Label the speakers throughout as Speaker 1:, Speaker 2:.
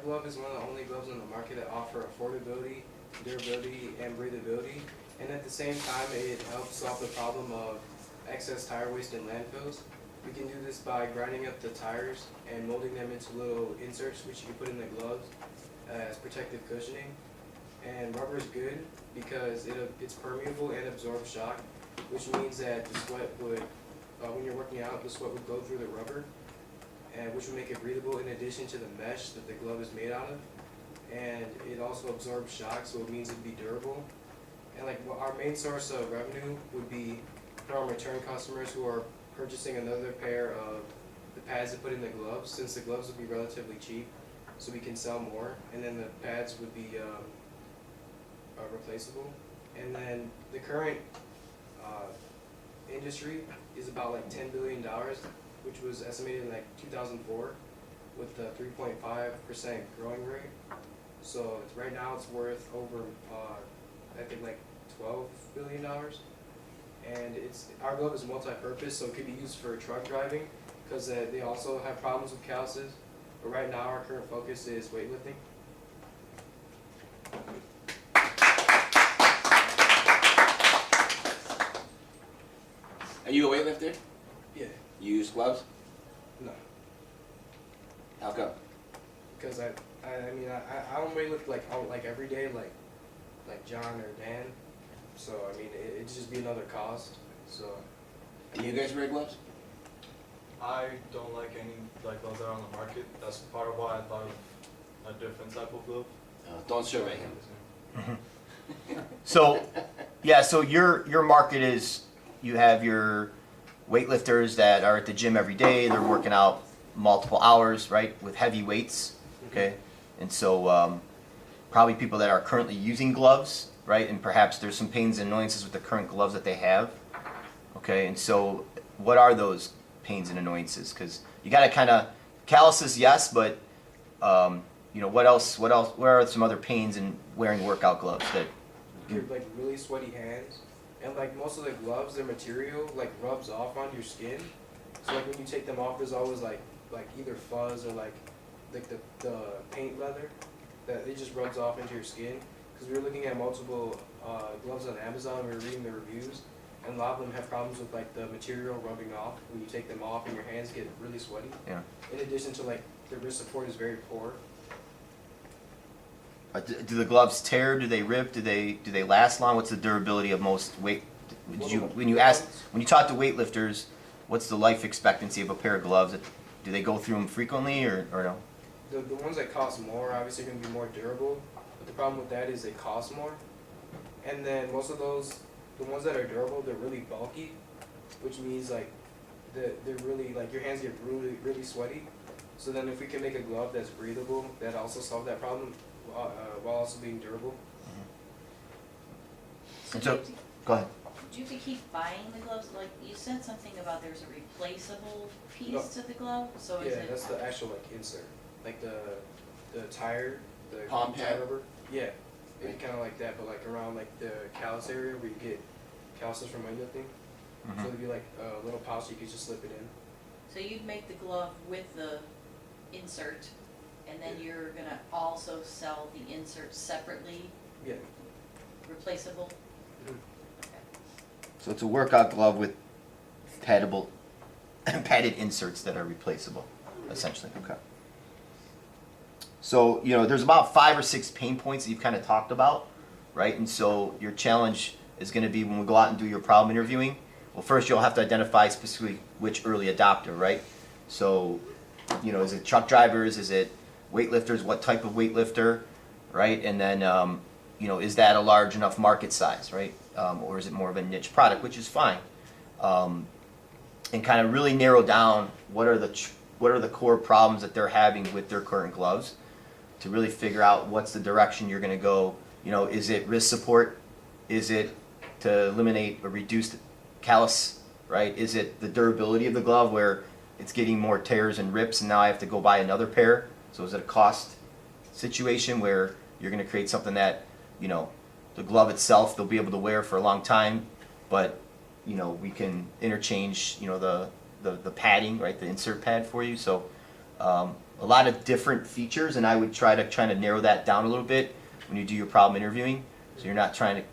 Speaker 1: glove is one of the only gloves on the market that offer affordability, durability, and breathability. And at the same time, it helps solve the problem of excess tire waste in landfills. We can do this by grinding up the tires and molding them into little inserts which you can put in the gloves as protective cushioning. And rubber is good because it's permeable and absorbs shock, which means that the sweat would, when you're working out, the sweat would go through the rubber, and which would make it breathable in addition to the mesh that the glove is made out of. And it also absorbs shock, so it means it'd be durable. And like our main source of revenue would be from return customers who are purchasing another pair of the pads to put in the gloves, since the gloves would be relatively cheap, so we can sell more, and then the pads would be replaceable. And then the current industry is about like $10 billion, which was estimated in like 2004 with the 3.5% growing rate. So right now it's worth over I think like $12 billion. And our glove is multi-purpose, so it could be used for truck driving because they also have problems with calluses. But right now our current focus is weightlifting.
Speaker 2: Are you a weightlifter?
Speaker 1: Yeah.
Speaker 2: You use gloves?
Speaker 1: No.
Speaker 2: How come?
Speaker 1: Because I don't weightlift like every day like John or Dan. So I mean it'd just be another cost. So.
Speaker 2: Do you guys wear gloves?
Speaker 3: I don't like any gloves that are on the market. That's part of why I thought of a different type of glove.
Speaker 2: Don't survey him.
Speaker 4: So, yeah, so your market is, you have your weightlifters that are at the gym every day, they're working out multiple hours, right, with heavy weights, okay? And so probably people that are currently using gloves, right, and perhaps there's some pains and annoyances with the current gloves that they have, okay? And so what are those pains and annoyances? Because you got to kind of, calluses, yes, but you know, what else, where are some other pains in wearing workout gloves that
Speaker 1: You get like really sweaty hands, and like most of the gloves, their material like rubs off on your skin. So like when you take them off, there's always like either fuzz or like the paint leather that it just rubs off into your skin. Because we were looking at multiple gloves on Amazon, we were reading the reviews, and a lot of them have problems with like the material rubbing off when you take them off, and your hands get really sweaty.
Speaker 4: Yeah.
Speaker 1: In addition to like the wrist support is very poor.
Speaker 4: do the gloves tear? Do they rip? Do they last long? What's the durability of most weight? When you talk to weightlifters, what's the life expectancy of a pair of gloves? Do they go through them frequently or no?
Speaker 1: The ones that cost more obviously are going to be more durable, but the problem with that is they cost more. And then most of those, the ones that are durable, they're really bulky, which means like they're really like your hands get really sweaty. So then if we can make a glove that's breathable, that also solve that problem while also being durable.
Speaker 4: And so, go ahead.
Speaker 5: Do you have to keep buying the gloves? Like you said something about there's a replaceable piece
Speaker 1: No.
Speaker 5: to the glove. So
Speaker 1: Yeah,
Speaker 5: is it?
Speaker 1: that's the actual like insert, like the tire, the
Speaker 2: Palm
Speaker 1: tire
Speaker 2: pad?
Speaker 1: rubber. Yeah, it'd
Speaker 2: Right.
Speaker 1: be kind of like that, but like around like the callus area where you get calluses from weightlifting. So it'd be like a little pouch you could just slip it in.
Speaker 5: So you'd make the glove with the insert, and then
Speaker 1: Yeah.
Speaker 5: you're gonna also sell the insert separately,
Speaker 1: Yeah.
Speaker 5: replaceable.
Speaker 1: Mhm.
Speaker 4: So it's a workout glove with padded inserts that are replaceable, essentially. Okay. So, you know, there's about 5 or 6 pain points that you've kind of talked about, right? And so your challenge is going to be when we go out and do your problem interviewing, well, first you'll have to identify specifically which early adopter, right? So, you know, is it truck drivers? Is it weightlifters? What type of weightlifter, right? And then, you know, is that a large enough market size, right? Or is it more of a niche product, which is fine. And kind of really narrow down what are the core problems that they're having with their current gloves, to really figure out what's the direction you're going to go. You know, is it wrist support? Is it to eliminate or reduce the callus, right? Is it the durability of the glove where it's getting more tears and rips and now I have to go buy another pair? So is it a cost situation where you're going to create something that, you know, the glove itself they'll be able to wear for a long time, but, you know, we can interchange, you know, the padding, right, the insert pad for you. So a lot of different features, and I would try to narrow that down a little bit when you do your problem interviewing. So you're not trying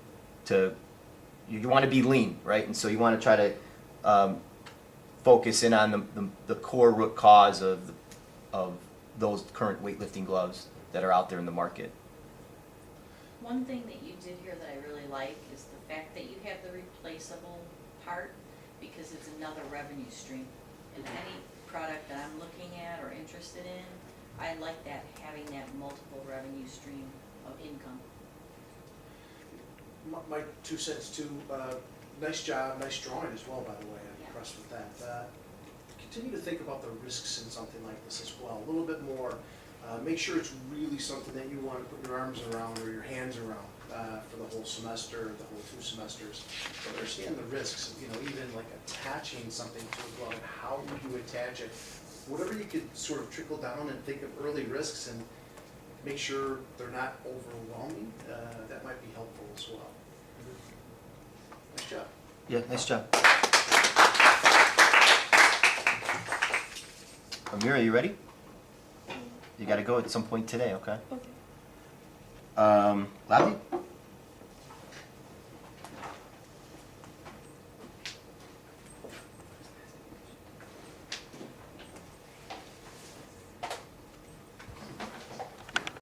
Speaker 4: to you want to be lean, right? And so you want to try to focus in on the core root cause of those current weightlifting gloves that are out there in the market.
Speaker 5: One thing that you did here that I really like is the fact that you have the replaceable part, because it's another revenue stream. And any product that I'm looking at or interested in, I like that, having that multiple revenue stream of income.
Speaker 6: My 2 cents too, nice job, nice drawing as well, by the way, I'm
Speaker 5: Yeah.
Speaker 6: impressed with that. Continue to think about the risks in something like this as well, a little bit more. Make sure it's really something that you want to put your arms around or your hands around for the whole semester, the whole 2 semesters. But understand the risks, even like attaching something to a glove, how would you attach it? Whatever you could sort of trickle down and think of early risks and make sure they're not overwhelming, that might be helpful as well. Nice job.
Speaker 4: Yeah, nice job. Amira, you ready? You got to go at some point today, okay?
Speaker 7: Okay.
Speaker 4: Lavie?